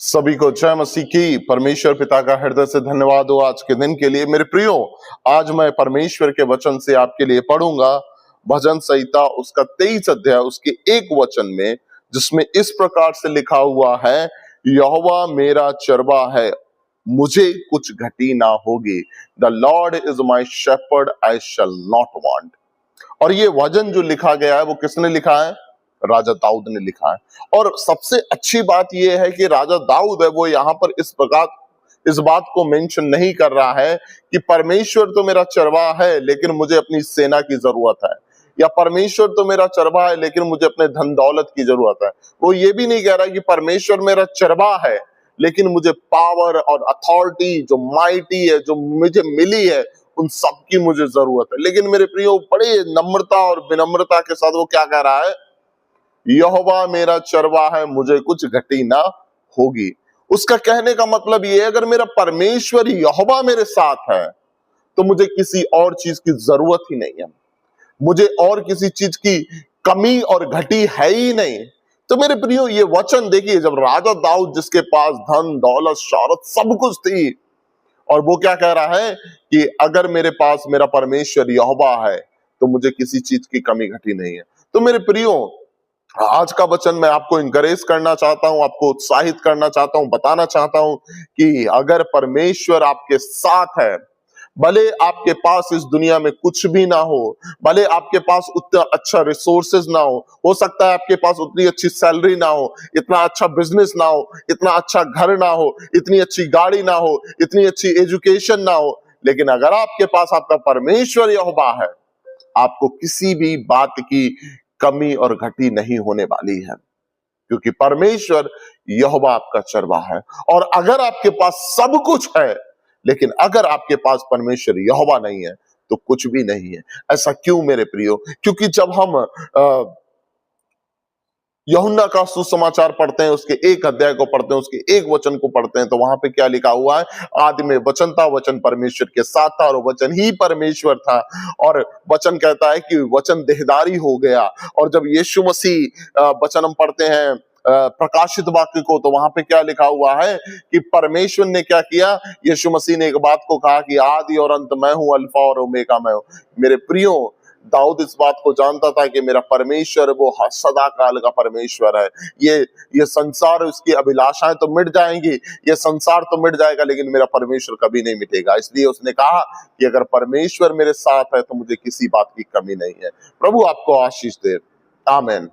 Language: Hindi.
सभी को जय मसीह की। परमेश्वर पिता का हृदय से धन्यवाद हो आज के दिन के लिए। मेरे प्रियो, आज मैं परमेश्वर के वचन से आपके लिए पढ़ूंगा भजन संहिता उसका 23 अध्याय उसके एक वचन में, जिसमें इस प्रकार से लिखा हुआ है, यहोवा मेरा चरवा है, मुझे कुछ घटी ना होगी। The lord is my shepherd, I shall not want. और ये वचन जो लिखा गया है वो किसने लिखा है? राजा दाऊद ने लिखा है। और सबसे अच्छी बात यह है कि राजा दाऊद है वो यहाँ पर इस बात को मेंशन नहीं कर रहा है कि परमेश्वर तो मेरा चरवाहा है लेकिन मुझे अपनी सेना की जरूरत है, या परमेश्वर तो मेरा चरवाहा है लेकिन मुझे अपने धन दौलत की जरूरत है। वो ये भी नहीं कह रहा कि परमेश्वर मेरा चरवाहा है लेकिन मुझे पावर और अथॉरिटी जो माइटी है, जो मुझे मिली है, उन सब की मुझे जरूरत है। लेकिन मेरे प्रियो, बड़े नम्रता और विनम्रता के साथ वो क्या कह रहा है? यहोवा मेरा चरवाहा है, मुझे कुछ घटी ना होगी। उसका कहने का मतलब ये है, अगर मेरा परमेश्वर यहोवा मेरे साथ है तो मुझे किसी और चीज की जरूरत ही नहीं है, मुझे और किसी चीज की कमी और घटी है ही नहीं। तो मेरे प्रियो, ये वचन देखिए, जब राजा दाऊद जिसके पास धन दौलत शौहरत सब कुछ थी, और वो क्या कह रहा है कि अगर मेरे पास मेरा परमेश्वर यहोवा है तो मुझे किसी चीज की कमी घटी नहीं है। तो मेरे प्रियो, आज का वचन मैं आपको इंकरेज करना चाहता हूं, आपको उत्साहित करना चाहता हूं, बताना चाहता हूं कि अगर परमेश्वर आपके साथ है, भले आपके पास इस दुनिया में कुछ भी ना हो, भले आपके पास उतना अच्छा रिसोर्सेज ना हो सकता है आपके पास उतनी अच्छी सैलरी ना हो, इतना अच्छा बिजनेस ना हो, इतना अच्छा घर ना हो, इतनी अच्छी गाड़ी ना हो, इतनी अच्छी एजुकेशन ना हो, लेकिन अगर आपके पास आपका परमेश्वर यहोवा है, आपको किसी भी बात की कमी और घटी नहीं होने वाली है, क्योंकि परमेश्वर यहोवा आपका चरवाहा है। और अगर आपके पास सब कुछ है लेकिन अगर आपके पास परमेश्वर यहोवा नहीं है तो कुछ भी नहीं है। ऐसा क्यों मेरे प्रियो? क्योंकि जब हम यूहन्ना का सुसमाचार पढ़ते हैं, उसके एक अध्याय को पढ़ते हैं, उसके एक वचन को पढ़ते हैं, तो वहां पे क्या लिखा हुआ है? आदि में वचन था, वचन परमेश्वर के साथ था और वचन ही परमेश्वर था। और वचन कहता है कि वचन देहधारी हो गया। और जब यीशु मसीह वचन हम पढ़ते हैं प्रकाशित वाक्य को, तो वहां पे क्या लिखा हुआ है कि परमेश्वर ने क्या किया? यीशु मसीह ने एक बात को कहा कि आदि और अंत मैं हूं, अल्फा और ओमेगा मैं हूं। मेरे प्रियो, दाऊद इस बात को जानता था कि मेरा परमेश्वर वो सदा काल का परमेश्वर है। ये संसार, उसकी अभिलाषाएं तो मिट जाएंगी, ये संसार तो मिट जाएगा, लेकिन मेरा परमेश्वर कभी नहीं मिटेगा। इसलिए उसने कहा कि अगर परमेश्वर मेरे साथ है तो मुझे किसी बात की कमी नहीं है। प्रभु आपको आशीष दे। आमीन।